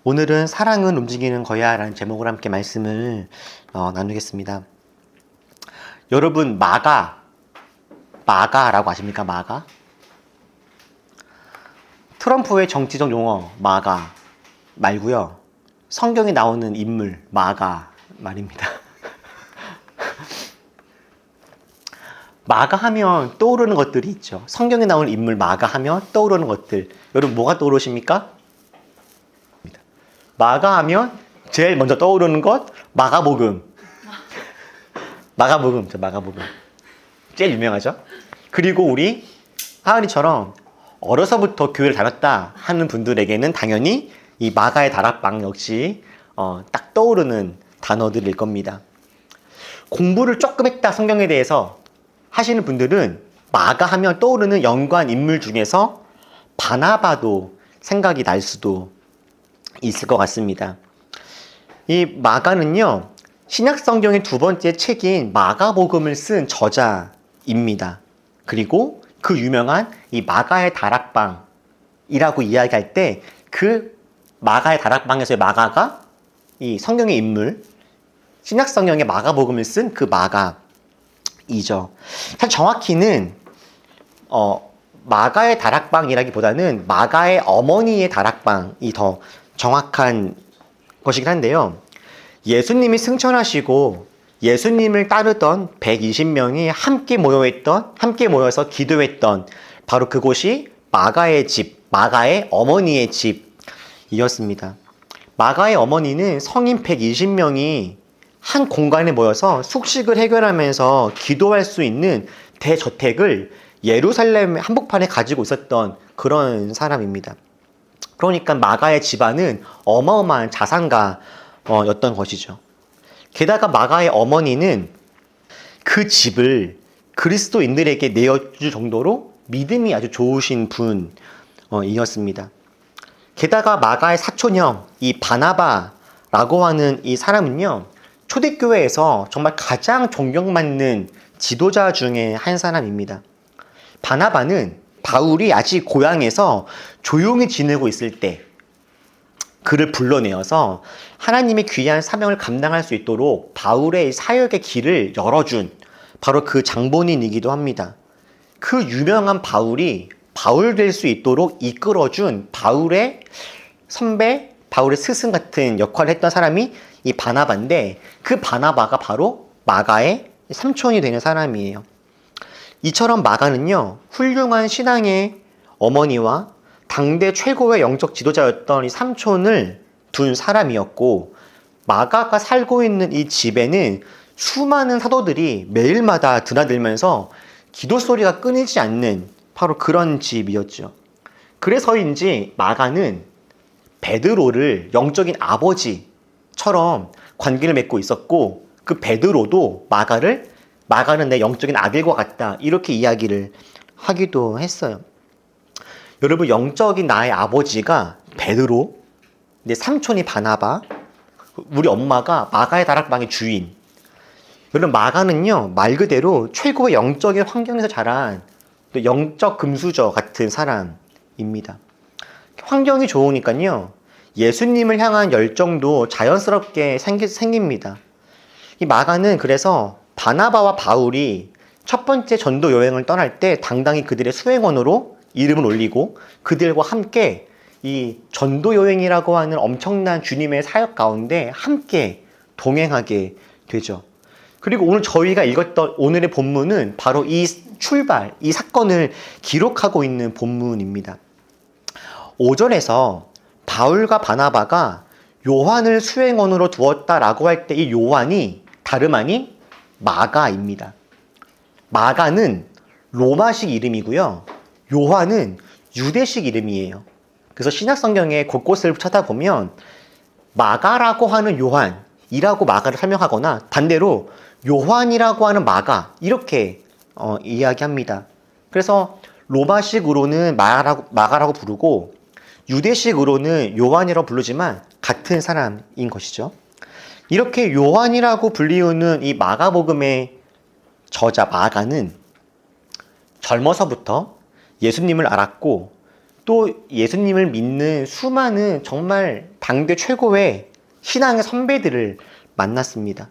오늘은 사랑은 움직이는 거야 라는 제목으로 함께 말씀을 나누겠습니다. 여러분, 마가라고 아십니까? 마가? 트럼프의 정치적 용어 마가 말고요, 성경에 나오는 인물 마가 말입니다. 마가 하면 떠오르는 것들이 있죠. 성경에 나오는 인물 마가 하면 떠오르는 것들, 여러분 뭐가 떠오르십니까? 마가 하면 제일 먼저 떠오르는 것 마가복음. 마가복음 제일 유명하죠. 그리고 우리 하은이처럼 어려서부터 교회를 다녔다 하는 분들에게는 당연히 이 마가의 다락방 역시 딱 떠오르는 단어들일 겁니다. 공부를 조금 했다 성경에 대해서 하시는 분들은 마가 하면 떠오르는 연관 인물 중에서 바나바도 생각이 날 수도 있을 것 같습니다. 이 마가는요, 신약 성경의 두 번째 책인 마가복음을 쓴 저자입니다. 그리고 그 유명한 이 마가의 다락방이라고 이야기할 때 그 마가의 다락방에서의 마가가 이 성경의 인물, 신약 성경의 마가복음을 쓴 그 마가이죠. 사실 정확히는 마가의 다락방이라기보다는 마가의 어머니의 다락방이 더 정확한 것이긴 한데요. 예수님이 승천하시고 예수님을 따르던 120명이 함께 모여서 기도했던 바로 그곳이 마가의 집, 마가의 어머니의 집이었습니다. 마가의 어머니는 성인 120명이 한 공간에 모여서 숙식을 해결하면서 기도할 수 있는 대저택을 예루살렘 한복판에 가지고 있었던 그런 사람입니다. 그러니까 마가의 집안은 어마어마한 자산가였던 것이죠. 게다가 마가의 어머니는 그 집을 그리스도인들에게 내어줄 정도로 믿음이 아주 좋으신 분이었습니다. 게다가 마가의 사촌형 이 바나바라고 하는 이 사람은요, 초대교회에서 정말 가장 존경받는 지도자 중에 한 사람입니다. 바나바는 바울이 아직 고향에서 조용히 지내고 있을 때 그를 불러내어서 하나님의 귀한 사명을 감당할 수 있도록 바울의 사역의 길을 열어준 바로 그 장본인이기도 합니다. 그 유명한 바울이 바울 될 수 있도록 이끌어준 바울의 선배, 바울의 스승 같은 역할을 했던 사람이 이 바나바인데, 그 바나바가 바로 마가의 삼촌이 되는 사람이에요. 이처럼 마가는요, 훌륭한 신앙의 어머니와 당대 최고의 영적 지도자였던 이 삼촌을 둔 사람이었고, 마가가 살고 있는 이 집에는 수많은 사도들이 매일마다 드나들면서 기도 소리가 끊이지 않는 바로 그런 집이었죠. 그래서인지 마가는 베드로를 영적인 아버지처럼 관계를 맺고 있었고, 그 베드로도 마가는 내 영적인 아들과 같다 이렇게 이야기를 하기도 했어요. 여러분, 영적인 나의 아버지가 베드로, 내 삼촌이 바나바, 우리 엄마가 마가의 다락방의 주인. 여러분, 마가는요, 말 그대로 최고의 영적인 환경에서 자란 또 영적 금수저 같은 사람입니다. 환경이 좋으니까요, 예수님을 향한 열정도 자연스럽게 생깁니다. 이 마가는 그래서 바나바와 바울이 첫 번째 전도 여행을 떠날 때 당당히 그들의 수행원으로 이름을 올리고 그들과 함께 이 전도 여행이라고 하는 엄청난 주님의 사역 가운데 함께 동행하게 되죠. 그리고 오늘 저희가 읽었던 오늘의 본문은 바로 이 출발, 이 사건을 기록하고 있는 본문입니다. 5절에서 바울과 바나바가 요한을 수행원으로 두었다라고 할 때 이 요한이 다름 아닌 마가입니다. 마가는 로마식 이름이고요, 요한은 유대식 이름이에요. 그래서 신약 성경의 곳곳을 찾아보면 마가라고 하는 요한이라고 마가를 설명하거나 반대로 요한이라고 하는 마가 이렇게 이야기합니다. 그래서 로마식으로는 마가라고 부르고 유대식으로는 요한이라고 부르지만 같은 사람인 것이죠. 이렇게 요한이라고 불리우는 이 마가복음의 저자 마가는 젊어서부터 예수님을 알았고 또 예수님을 믿는 수많은 정말 당대 최고의 신앙의 선배들을 만났습니다.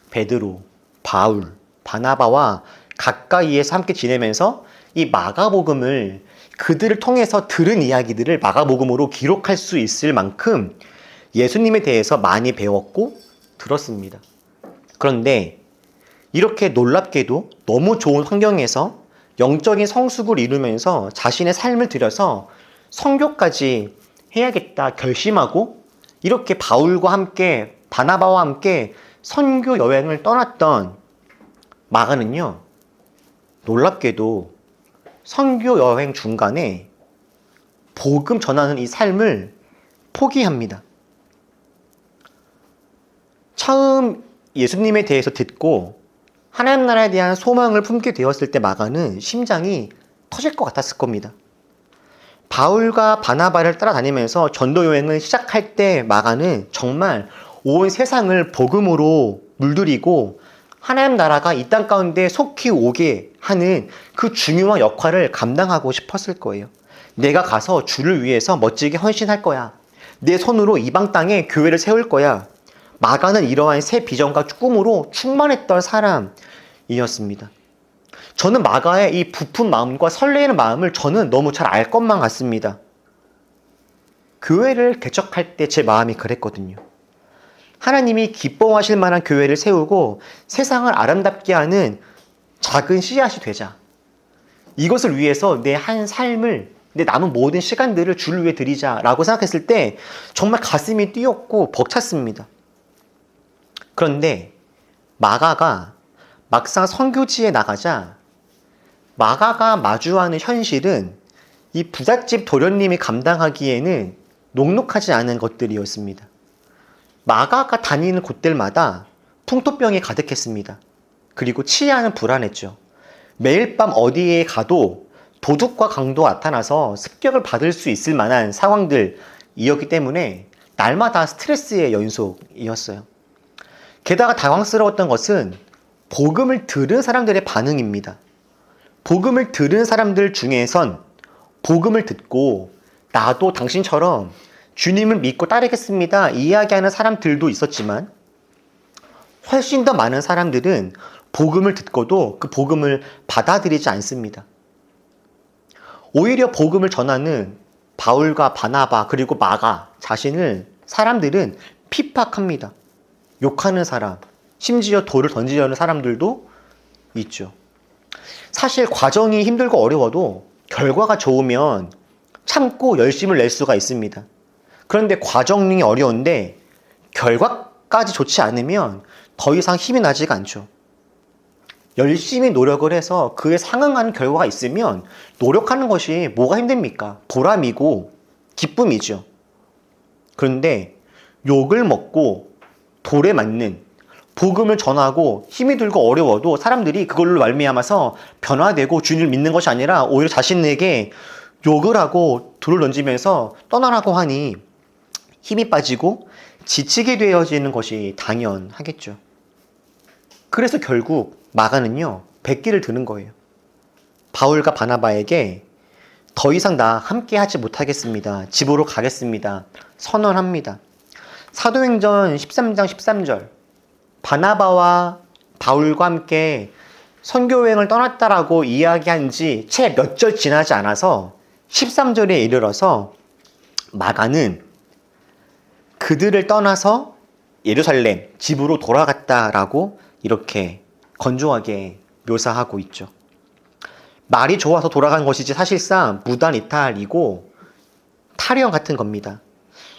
베드로, 바울, 바나바와 가까이에서 함께 지내면서 이 마가복음을 그들을 통해서 들은 이야기들을 마가복음으로 기록할 수 있을 만큼 예수님에 대해서 많이 배웠고 들었습니다. 그런데 이렇게 놀랍게도 너무 좋은 환경에서 영적인 성숙을 이루면서 자신의 삶을 들여서 선교까지 해야겠다 결심하고 이렇게 바울과 함께 바나바와 함께 선교 여행을 떠났던 마가는요, 놀랍게도 선교 여행 중간에 복음 전하는 이 삶을 포기합니다. 처음 예수님에 대해서 듣고 하나님 나라에 대한 소망을 품게 되었을 때 마가는 심장이 터질 것 같았을 겁니다. 바울과 바나바를 따라다니면서 전도 여행을 시작할 때 마가는 정말 온 세상을 복음으로 물들이고 하나님 나라가 이 땅 가운데 속히 오게 하는 그 중요한 역할을 감당하고 싶었을 거예요. 내가 가서 주를 위해서 멋지게 헌신할 거야. 내 손으로 이방 땅에 교회를 세울 거야. 마가는 이러한 새 비전과 꿈으로 충만했던 사람이었습니다. 저는 마가의 이 부푼 마음과 설레이는 마음을 저는 너무 잘 알 것만 같습니다. 교회를 개척할 때 제 마음이 그랬거든요. 하나님이 기뻐하실 만한 교회를 세우고 세상을 아름답게 하는 작은 씨앗이 되자. 이것을 위해서 내 한 삶을, 내 남은 모든 시간들을 주를 위해 드리자라고 생각했을 때 정말 가슴이 뛰었고 벅찼습니다. 그런데 마가가 막상 선교지에 나가자 마가가 마주하는 현실은 이 부잣집 도련님이 감당하기에는 녹록하지 않은 것들이었습니다. 마가가 다니는 곳들마다 풍토병이 가득했습니다. 그리고 치안은 불안했죠. 매일 밤 어디에 가도 도둑과 강도가 나타나서 습격을 받을 수 있을 만한 상황들이었기 때문에 날마다 스트레스의 연속이었어요. 게다가 당황스러웠던 것은 복음을 들은 사람들의 반응입니다. 복음을 들은 사람들 중에선 복음을 듣고 나도 당신처럼 주님을 믿고 따르겠습니다 이야기하는 사람들도 있었지만 훨씬 더 많은 사람들은 복음을 듣고도 그 복음을 받아들이지 않습니다. 오히려 복음을 전하는 바울과 바나바 그리고 마가 자신을 사람들은 핍박합니다. 욕하는 사람, 심지어 돌을 던지려는 사람들도 있죠. 사실 과정이 힘들고 어려워도 결과가 좋으면 참고 열심을 낼 수가 있습니다. 그런데 과정이 어려운데 결과까지 좋지 않으면 더 이상 힘이 나지가 않죠. 열심히 노력을 해서 그에 상응하는 결과가 있으면 노력하는 것이 뭐가 힘듭니까? 보람이고 기쁨이죠. 그런데 욕을 먹고 돌에 맞는 복음을 전하고 힘이 들고 어려워도 사람들이 그걸로 말미암아서 변화되고 주님을 믿는 것이 아니라 오히려 자신에게 욕을 하고 돌을 던지면서 떠나라고 하니 힘이 빠지고 지치게 되어지는 것이 당연하겠죠. 그래서 결국 마가는요, 백기를 드는 거예요. 바울과 바나바에게 더 이상 나 함께 하지 못하겠습니다. 집으로 가겠습니다. 선언합니다. 사도행전 13장 13절 바나바와 바울과 함께 선교여행을 떠났다라고 이야기한 지 채 몇 절 지나지 않아서 13절에 이르러서 마가는 그들을 떠나서 예루살렘 집으로 돌아갔다라고 이렇게 건조하게 묘사하고 있죠. 말이 좋아서 돌아간 것이지 사실상 무단 이탈이고 탈영 같은 겁니다.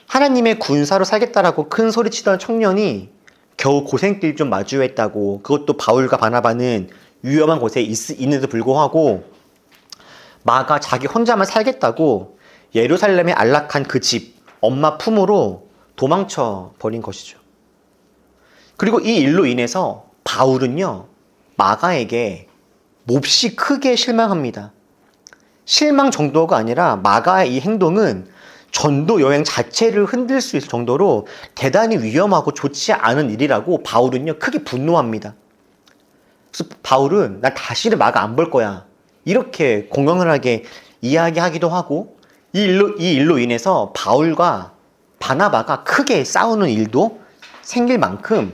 하나님의 군사로 살겠다라고 큰 소리치던 청년이 겨우 고생길 좀 마주했다고, 그것도 바울과 바나바는 위험한 곳에 있는데도 불구하고 마가 자기 혼자만 살겠다고 예루살렘에 안락한 그 집, 엄마 품으로 도망쳐 버린 것이죠. 그리고 이 일로 인해서 바울은요, 마가에게 몹시 크게 실망합니다. 실망 정도가 아니라 마가의 이 행동은 전도 여행 자체를 흔들 수 있을 정도로 대단히 위험하고 좋지 않은 일이라고 바울은요, 크게 분노합니다. 그래서 바울은 나 다시는 마가 안 볼 거야, 이렇게 공공연하게 이야기하기도 하고 이 일로 인해서 바울과 바나바가 크게 싸우는 일도 생길 만큼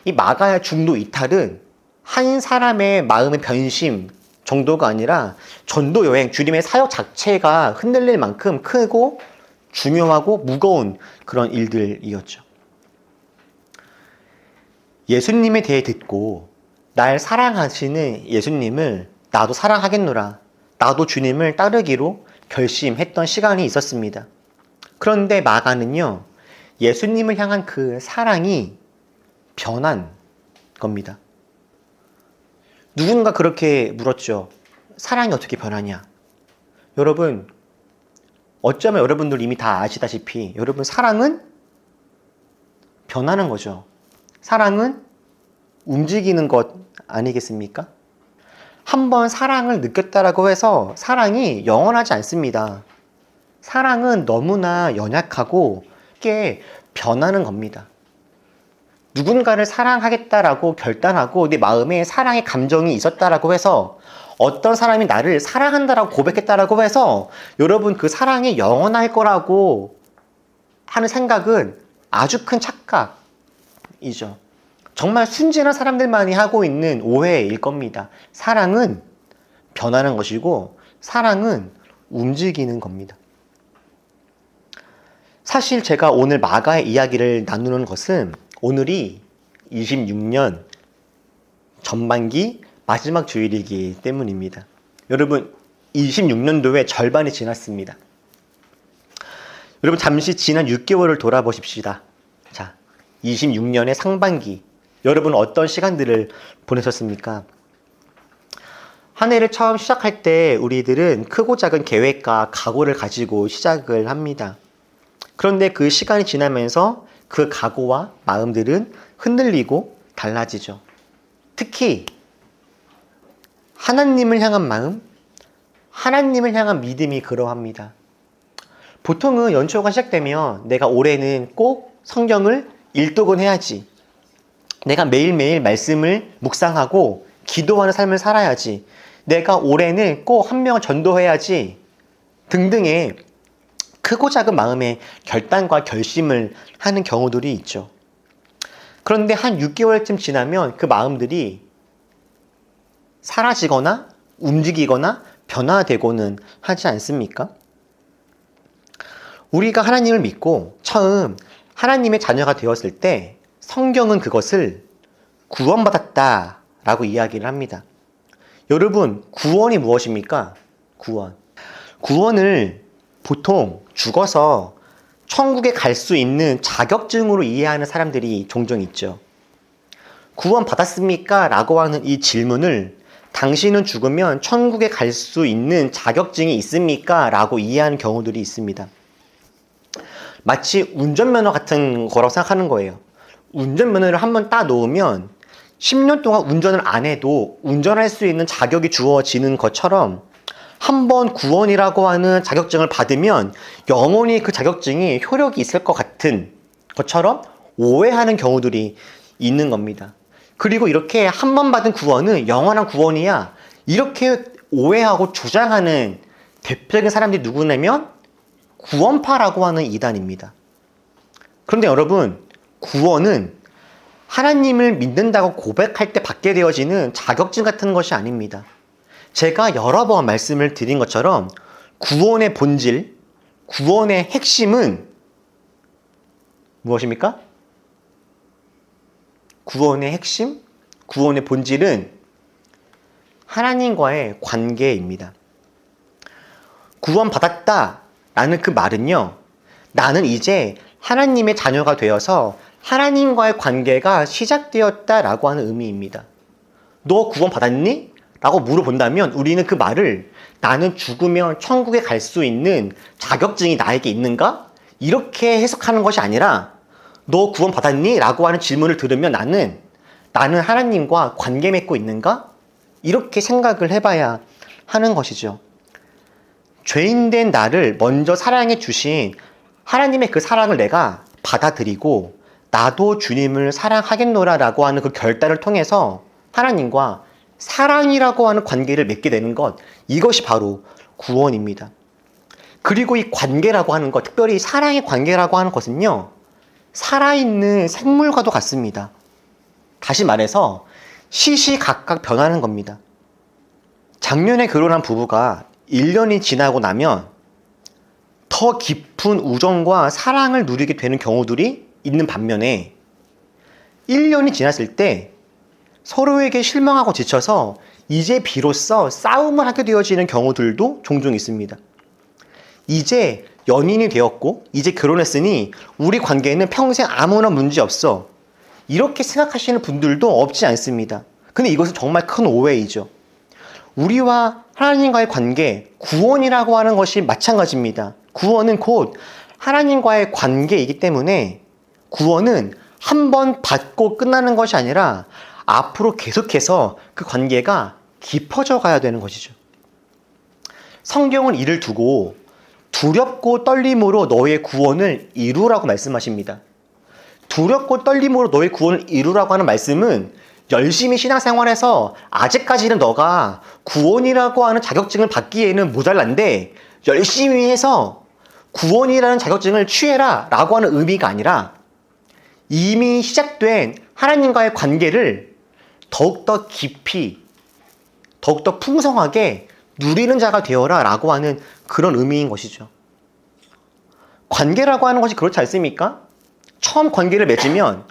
이 마가의 중도 이탈은 한 사람의 마음의 변심 정도가 아니라 전도 여행, 주님의 사역 자체가 흔들릴 만큼 크고 중요하고 무거운 그런 일들이었죠. 예수님에 대해 듣고 날 사랑하시는 예수님을 나도 사랑하겠노라, 나도 주님을 따르기로 결심했던 시간이 있었습니다. 그런데 마가는요, 예수님을 향한 그 사랑이 변한 겁니다. 누군가 그렇게 물었죠. 사랑이 어떻게 변하냐? 여러분, 어쩌면 여러분들 이미 다 아시다시피 여러분, 사랑은 변하는 거죠. 사랑은 움직이는 것 아니겠습니까? 한번 사랑을 느꼈다라고 해서 사랑이 영원하지 않습니다. 사랑은 너무나 연약하고 쉽게 변하는 겁니다. 누군가를 사랑하겠다라고 결단하고 내 마음에 사랑의 감정이 있었다라고 해서 어떤 사람이 나를 사랑한다라고 고백했다라고 해서 여러분 그 사랑이 영원할 거라고 하는 생각은 아주 큰 착각이죠. 정말 순진한 사람들만이 하고 있는 오해일 겁니다. 사랑은 변하는 것이고 사랑은 움직이는 겁니다. 사실 제가 오늘 마가의 이야기를 나누는 것은 오늘이 26년 전반기 마지막 주일이기 때문입니다. 여러분, 26년도의 절반이 지났습니다. 여러분, 잠시 지난 6개월을 돌아보십시다. 자, 26년의 상반기, 여러분 어떤 시간들을 보내셨습니까? 한 해를 처음 시작할 때 우리들은 크고 작은 계획과 각오를 가지고 시작을 합니다. 그런데 그 시간이 지나면서 그 각오와 마음들은 흔들리고 달라지죠. 특히 하나님을 향한 마음, 하나님을 향한 믿음이 그러합니다. 보통은 연초가 시작되면 내가 올해는 꼭 성경을 읽독은 해야지, 내가 매일매일 말씀을 묵상하고 기도하는 삶을 살아야지, 내가 올해는 꼭 한 명을 전도해야지 등등의 크고 작은 마음의 결단과 결심을 하는 경우들이 있죠. 그런데 한 6개월쯤 지나면 그 마음들이 사라지거나 움직이거나 변화되고는 하지 않습니까? 우리가 하나님을 믿고 처음 하나님의 자녀가 되었을 때 성경은 그것을 구원받았다 라고 이야기를 합니다. 여러분, 구원이 무엇입니까? 구원을 보통 죽어서 천국에 갈 수 있는 자격증으로 이해하는 사람들이 종종 있죠. 구원 받았습니까? 라고 하는 이 질문을 당신은 죽으면 천국에 갈 수 있는 자격증이 있습니까? 라고 이해하는 경우들이 있습니다. 마치 운전면허 같은 거라고 생각하는 거예요. 운전면허를 한번 따 놓으면 10년 동안 운전을 안 해도 운전할 수 있는 자격이 주어지는 것처럼 한번 구원이라고 하는 자격증을 받으면 영원히 그 자격증이 효력이 있을 것 같은 것처럼 오해하는 경우들이 있는 겁니다. 그리고 이렇게 한 번 받은 구원은 영원한 구원이야, 이렇게 오해하고 주장하는 대표적인 사람들이 누구냐면 구원파라고 하는 이단입니다. 그런데 여러분, 구원은 하나님을 믿는다고 고백할 때 받게 되어지는 자격증 같은 것이 아닙니다. 제가 여러 번 말씀을 드린 것처럼 구원의 본질, 구원의 핵심은 무엇입니까? 구원의 핵심, 구원의 본질은 하나님과의 관계입니다. 구원받았다라는 그 말은요, 나는 이제 하나님의 자녀가 되어서 하나님과의 관계가 시작되었다라고 하는 의미입니다. 너 구원받았니? 라고 물어본다면 우리는 그 말을 나는 죽으면 천국에 갈 수 있는 자격증이 나에게 있는가? 이렇게 해석하는 것이 아니라 너 구원받았니? 라고 하는 질문을 들으면 나는 하나님과 관계 맺고 있는가? 이렇게 생각을 해봐야 하는 것이죠. 죄인된 나를 먼저 사랑해 주신 하나님의 그 사랑을 내가 받아들이고 나도 주님을 사랑하겠노라 라고 하는 그 결단을 통해서 하나님과 사랑이라고 하는 관계를 맺게 되는 것, 이것이 바로 구원입니다. 그리고 이 관계라고 하는 것, 특별히 사랑의 관계라고 하는 것은요, 살아있는 생물과도 같습니다. 다시 말해서 시시각각 변하는 겁니다. 작년에 결혼한 부부가 1년이 지나고 나면 더 깊은 우정과 사랑을 누리게 되는 경우들이 있는 반면에 1년이 지났을 때 서로에게 실망하고 지쳐서 이제 비로소 싸움을 하게 되어지는 경우들도 종종 있습니다. 이제 연인이 되었고 이제 결혼했으니 우리 관계는 평생 아무런 문제 없어, 이렇게 생각하시는 분들도 없지 않습니다. 근데 이것은 정말 큰 오해이죠. 우리와 하나님과의 관계, 구원이라고 하는 것이 마찬가지입니다. 구원은 곧 하나님과의 관계이기 때문에 구원은 한 번 받고 끝나는 것이 아니라 앞으로 계속해서 그 관계가 깊어져 가야 되는 것이죠. 성경은 이를 두고 두렵고 떨림으로 너의 구원을 이루라고 말씀하십니다. 두렵고 떨림으로 너의 구원을 이루라고 하는 말씀은 열심히 신앙생활해서 아직까지는 너가 구원이라고 하는 자격증을 받기에는 모자란데 열심히 해서 구원이라는 자격증을 취해라 라고 하는 의미가 아니라 이미 시작된 하나님과의 관계를 더욱더 깊이, 더욱더 풍성하게 누리는 자가 되어라 라고 하는 그런 의미인 것이죠. 관계라고 하는 것이 그렇지 않습니까? 처음 관계를 맺으면,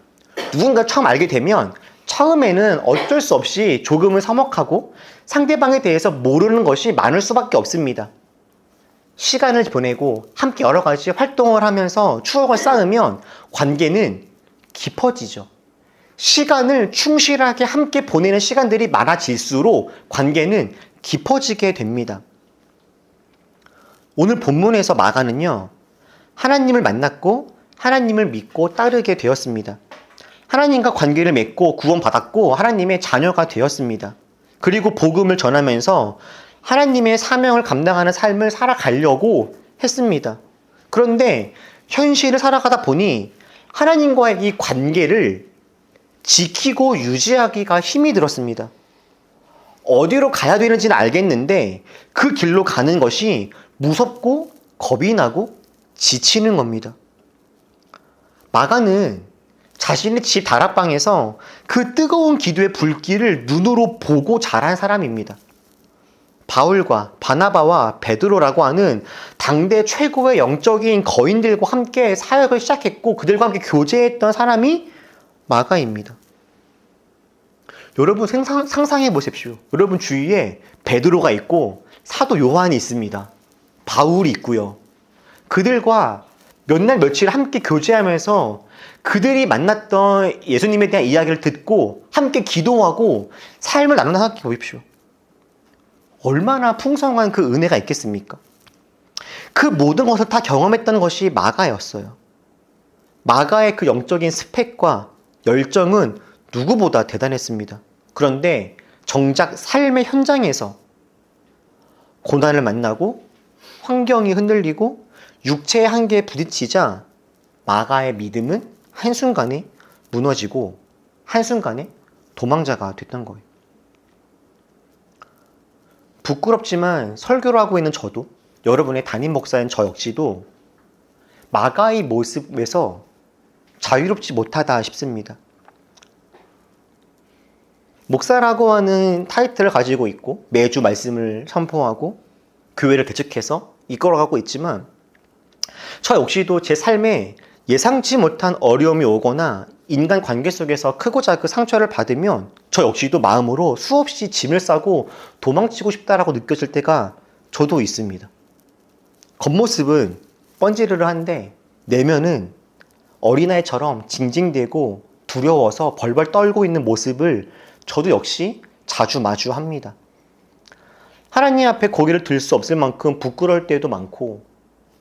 누군가 처음 알게 되면 처음에는 어쩔 수 없이 조금은 서먹하고 상대방에 대해서 모르는 것이 많을 수밖에 없습니다. 시간을 보내고 함께 여러 가지 활동을 하면서 추억을 쌓으면 관계는 깊어지죠. 시간을 충실하게 함께 보내는 시간들이 많아질수록 관계는 깊어지게 됩니다. 오늘 본문에서 마가는요, 하나님을 만났고 하나님을 믿고 따르게 되었습니다. 하나님과 관계를 맺고 구원받았고 하나님의 자녀가 되었습니다. 그리고 복음을 전하면서 하나님의 사명을 감당하는 삶을 살아가려고 했습니다. 그런데 현실을 살아가다 보니 하나님과의 이 관계를 지키고 유지하기가 힘이 들었습니다. 어디로 가야 되는지는 알겠는데 그 길로 가는 것이 무섭고 겁이 나고 지치는 겁니다. 마가는 자신의 집 다락방에서 그 뜨거운 기도의 불길을 눈으로 보고 자란 사람입니다. 바울과 바나바와 베드로라고 하는 당대 최고의 영적인 거인들과 함께 사역을 시작했고 그들과 함께 교제했던 사람이 마가입니다. 여러분 상상해 보십시오. 여러분 주위에 베드로가 있고 사도 요한이 있습니다. 바울이 있고요. 그들과 몇 날 며칠 함께 교제하면서 그들이 만났던 예수님에 대한 이야기를 듣고 함께 기도하고 삶을 나누는 생각해 보십시오. 얼마나 풍성한 그 은혜가 있겠습니까? 그 모든 것을 다 경험했던 것이 마가였어요. 마가의 그 영적인 스펙과 열정은 누구보다 대단했습니다. 그런데 정작 삶의 현장에서 고난을 만나고 환경이 흔들리고 육체의 한계에 부딪히자 마가의 믿음은 한순간에 무너지고 한순간에 도망자가 됐던 거예요. 부끄럽지만 설교를 하고 있는 저도, 여러분의 담임 목사인 저 역시도 마가의 모습에서 자유롭지 못하다 싶습니다. 목사라고 하는 타이틀을 가지고 있고 매주 말씀을 선포하고 교회를 개척해서 이끌어가고 있지만 저 역시도 제 삶에 예상치 못한 어려움이 오거나 인간 관계 속에서 크고 작은 상처를 받으면 저 역시도 마음으로 수없이 짐을 싸고 도망치고 싶다라고 느껴질 때가 저도 있습니다. 겉모습은 뻔지르르한데 내면은 어린아이처럼 징징대고 두려워서 벌벌 떨고 있는 모습을 저도 역시 자주 마주합니다. 하나님 앞에 고개를 들 수 없을 만큼 부끄러울 때도 많고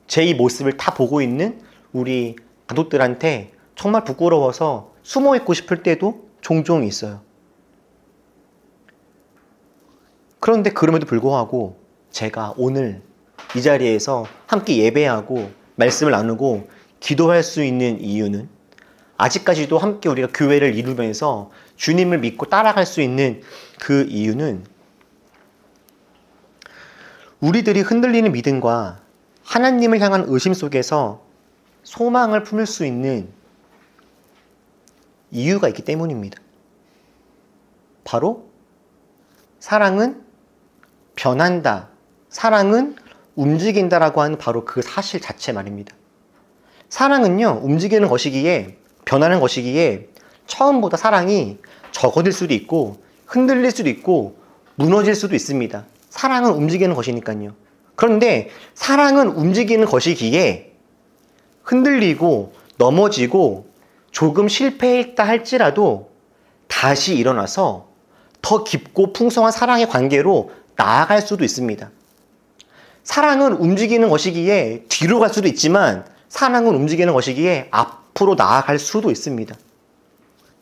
제 이 모습을 다 보고 있는 우리 가족들한테 정말 부끄러워서 숨어 있고 싶을 때도 종종 있어요. 그런데 그럼에도 불구하고 제가 오늘 이 자리에서 함께 예배하고 말씀을 나누고 기도할 수 있는 이유는 아직까지도 함께 우리가 교회를 이루면서 주님을 믿고 따라갈 수 있는 그 이유는 우리들이 흔들리는 믿음과 하나님을 향한 의심 속에서 소망을 품을 수 있는 이유가 있기 때문입니다. 바로 사랑은 변한다, 사랑은 움직인다라고 하는 바로 그 사실 자체 말입니다. 사랑은요, 움직이는 것이기에, 변하는 것이기에 처음보다 사랑이 적어질 수도 있고 흔들릴 수도 있고 무너질 수도 있습니다. 사랑은 움직이는 것이니까요. 그런데 사랑은 움직이는 것이기에 흔들리고 넘어지고 조금 실패했다 할지라도 다시 일어나서 더 깊고 풍성한 사랑의 관계로 나아갈 수도 있습니다. 사랑은 움직이는 것이기에 뒤로 갈 수도 있지만 사랑은 움직이는 것이기에 앞으로 나아갈 수도 있습니다.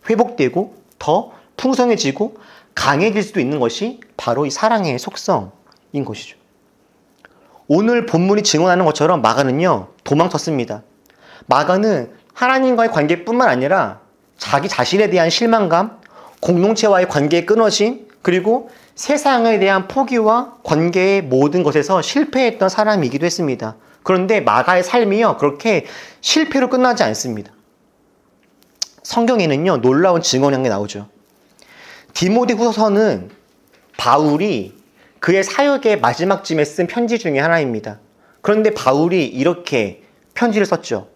회복되고 더 풍성해지고 강해질 수도 있는 것이 바로 이 사랑의 속성인 것이죠. 오늘 본문이 증언하는 것처럼 마가는요, 도망쳤습니다. 마가는 하나님과의 관계뿐만 아니라 자기 자신에 대한 실망감, 공동체와의 관계의 끊어짐, 그리고 세상에 대한 포기와 관계의 모든 것에서 실패했던 사람이기도 했습니다. 그런데 마가의 삶이요, 그렇게 실패로 끝나지 않습니다. 성경에는요, 놀라운 증언이 게 나오죠. 디모데 후서는 바울이 그의 사역의 마지막쯤에 쓴 편지 중에 하나입니다. 그런데 바울이 이렇게 편지를 썼죠.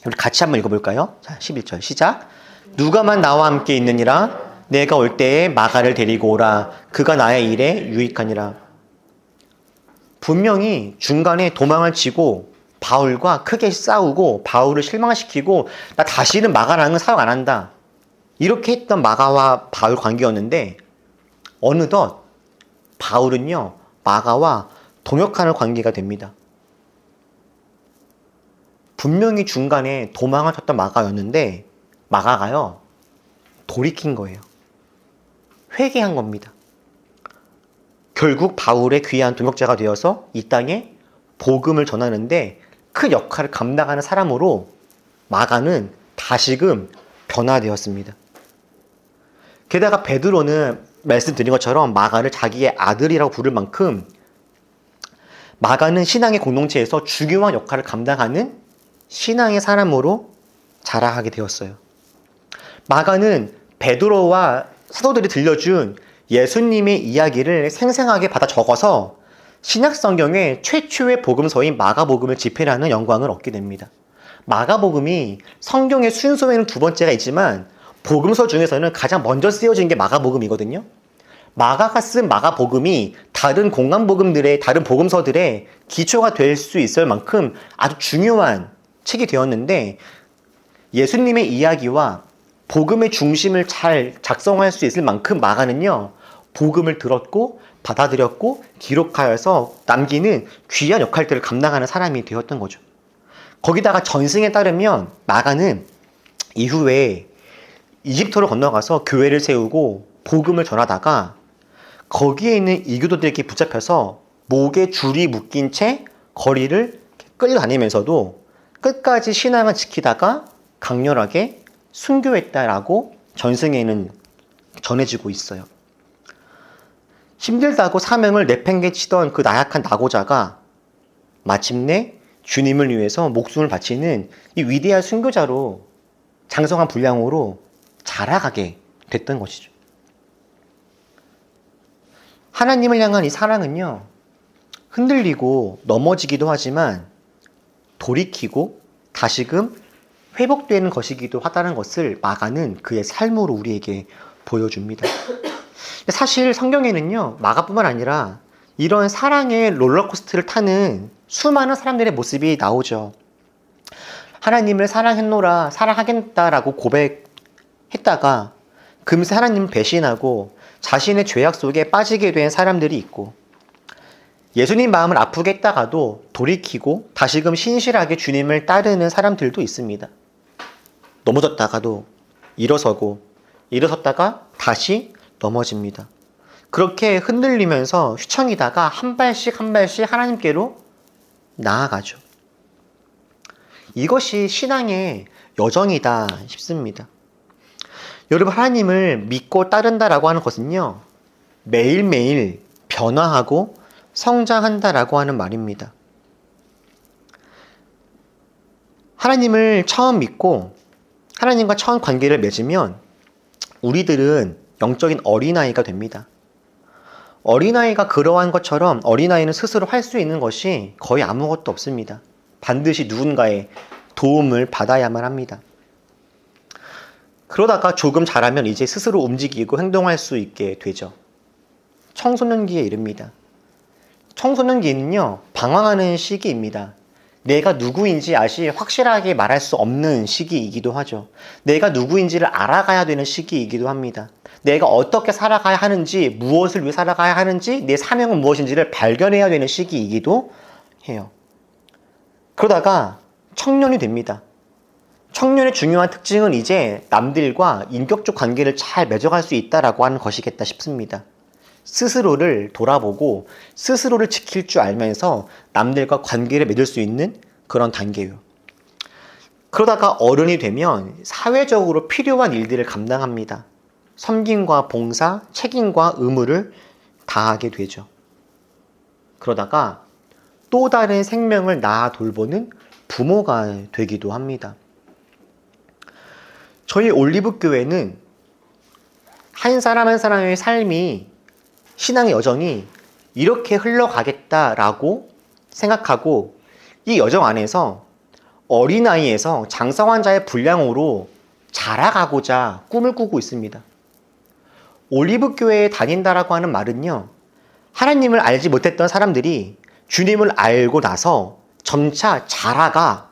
우리 같이 한번 읽어볼까요? 자, 11절 시작. 누가만 나와 함께 있느니라. 내가 올 때에 마가를 데리고 오라. 그가 나의 일에 유익하니라. 분명히 중간에 도망을 치고 바울과 크게 싸우고 바울을 실망시키고 나 다시는 마가랑은 사역 안 한다, 이렇게 했던 마가와 바울 관계였는데 어느덧 바울은요, 마가와 동역하는 관계가 됩니다. 분명히 중간에 도망을 쳤던 마가였는데 마가가요, 돌이킨 거예요. 회개한 겁니다. 결국 바울의 귀한 동역자가 되어서 이 땅에 복음을 전하는데 큰 역할을 감당하는 사람으로 마가는 다시금 변화되었습니다. 게다가 베드로는 말씀드린 것처럼 마가를 자기의 아들이라고 부를 만큼 마가는 신앙의 공동체에서 중요한 역할을 감당하는 신앙의 사람으로 자라하게 되었어요. 마가는 베드로와 사도들이 들려준 예수님의 이야기를 생생하게 받아 적어서 신약성경의 최초의 복음서인 마가복음을 집필하는 영광을 얻게 됩니다. 마가복음이 성경의 순서에는 두 번째가 있지만 복음서 중에서는 가장 먼저 쓰여진 게 마가복음이거든요. 마가가 쓴 마가복음이 다른 공간복음들의, 다른 복음서들의 기초가 될 수 있을 만큼 아주 중요한 책이 되었는데 예수님의 이야기와 복음의 중심을 잘 작성할 수 있을 만큼 마가는요, 복음을 들었고 받아들였고 기록하여서 남기는 귀한 역할들을 감당하는 사람이 되었던 거죠. 거기다가 전승에 따르면 마가는 이후에 이집트로 건너가서 교회를 세우고 복음을 전하다가 거기에 있는 이교도들에게 붙잡혀서 목에 줄이 묶인 채 거리를 끌려다니면서도 끝까지 신앙을 지키다가 강렬하게 순교했다라고 전승에는 전해지고 있어요. 힘들다고 사명을 내팽개치던 그 나약한 낙오자가 마침내 주님을 위해서 목숨을 바치는 이 위대한 순교자로, 장성한 분량으로 자라가게 됐던 것이죠. 하나님을 향한 이 사랑은요, 흔들리고 넘어지기도 하지만 돌이키고 다시금 회복되는 것이기도 하다는 것을 마가는 그의 삶으로 우리에게 보여줍니다. 사실 성경에는요, 마가뿐만 아니라 이런 사랑의 롤러코스터를 타는 수많은 사람들의 모습이 나오죠. 하나님을 사랑했노라, 사랑하겠다라고 고백했다가 금세 하나님을 배신하고 자신의 죄악 속에 빠지게 된 사람들이 있고, 예수님 마음을 아프게 했다가도 돌이키고 다시금 신실하게 주님을 따르는 사람들도 있습니다. 넘어졌다가도 일어서고, 일어섰다가 다시 넘어집니다. 그렇게 흔들리면서 휘청이다가 한 발씩 한 발씩 하나님께로 나아가죠. 이것이 신앙의 여정이다 싶습니다. 여러분, 하나님을 믿고 따른다라고 하는 것은요, 매일매일 변화하고 성장한다라고 하는 말입니다. 하나님을 처음 믿고 하나님과 처음 관계를 맺으면 우리들은 영적인 어린아이가 됩니다. 어린아이가 그러한 것처럼 어린아이는 스스로 할 수 있는 것이 거의 아무것도 없습니다. 반드시 누군가의 도움을 받아야만 합니다. 그러다가 조금 자라면 이제 스스로 움직이고 행동할 수 있게 되죠. 청소년기에 이릅니다. 청소년기는요, 방황하는 시기입니다. 내가 누구인지 아직 확실하게 말할 수 없는 시기이기도 하죠. 내가 누구인지를 알아가야 되는 시기이기도 합니다. 내가 어떻게 살아가야 하는지, 무엇을 위해 살아가야 하는지, 내 사명은 무엇인지를 발견해야 되는 시기이기도 해요. 그러다가 청년이 됩니다. 청년의 중요한 특징은 이제 남들과 인격적 관계를 잘 맺어갈 수 있다라고 하는 것이겠다 싶습니다. 스스로를 돌아보고 스스로를 지킬 줄 알면서 남들과 관계를 맺을 수 있는 그런 단계예요. 그러다가 어른이 되면 사회적으로 필요한 일들을 감당합니다. 섬김과 봉사, 책임과 의무를 다하게 되죠. 그러다가 또 다른 생명을 낳아 돌보는 부모가 되기도 합니다. 저희 올리브교회는 한 사람 한 사람의 삶이 신앙의 여정이 이렇게 흘러가겠다라고 생각하고 이 여정 안에서 어린아이에서 장성환자의 분량으로 자라가고자 꿈을 꾸고 있습니다. 올리브교회에 다닌다라고 하는 말은요, 하나님을 알지 못했던 사람들이 주님을 알고 나서 점차 자라가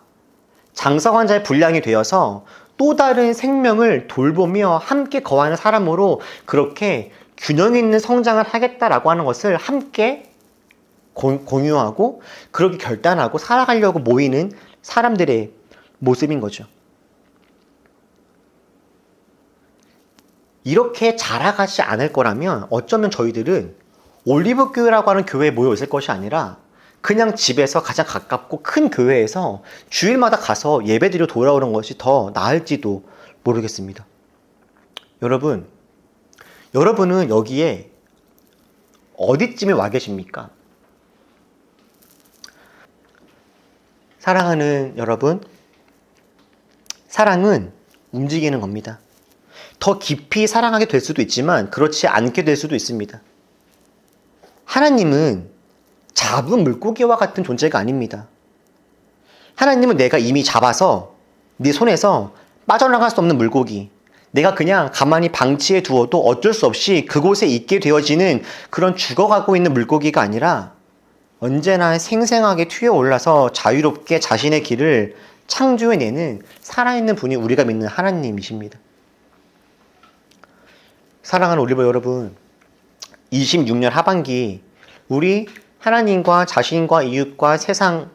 장성환자의 분량이 되어서 또 다른 생명을 돌보며 함께 거하는 사람으로 그렇게 균형 있는 성장을 하겠다라고 하는 것을 함께 공유하고 그렇게 결단하고 살아가려고 모이는 사람들의 모습인 거죠. 이렇게 자라가지 않을 거라면 어쩌면 저희들은 올리브교회라고 하는 교회에 모여 있을 것이 아니라 그냥 집에서 가장 가깝고 큰 교회에서 주일마다 가서 예배드려 돌아오는 것이 더 나을지도 모르겠습니다. 여러분은 여기에 어디쯤에 와 계십니까? 사랑하는 여러분, 사랑은 움직이는 겁니다. 더 깊이 사랑하게 될 수도 있지만 그렇지 않게 될 수도 있습니다. 하나님은 잡은 물고기와 같은 존재가 아닙니다. 하나님은 내가 이미 잡아서 네 손에서 빠져나갈 수 없는 물고기, 내가 그냥 가만히 방치해 두어도 어쩔 수 없이 그곳에 있게 되어지는 그런 죽어가고 있는 물고기가 아니라 언제나 생생하게 튀어올라서 자유롭게 자신의 길을 창조해내는 살아있는 분이 우리가 믿는 하나님이십니다. 사랑하는 올리버 여러분, 26년 하반기 우리 하나님과 자신과 이웃과 세상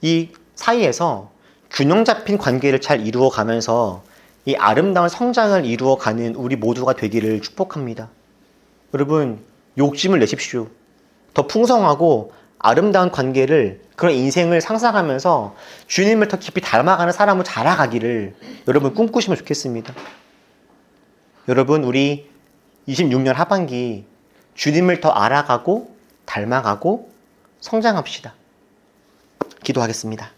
이 사이에서 균형 잡힌 관계를 잘 이루어가면서 이 아름다운 성장을 이루어가는 우리 모두가 되기를 축복합니다. 여러분, 욕심을 내십시오. 더 풍성하고 아름다운 관계를, 그런 인생을 상상하면서 주님을 더 깊이 닮아가는 사람으로 자라가기를 여러분 꿈꾸시면 좋겠습니다. 여러분, 우리 26년 하반기 주님을 더 알아가고 닮아가고 성장합시다. 기도하겠습니다.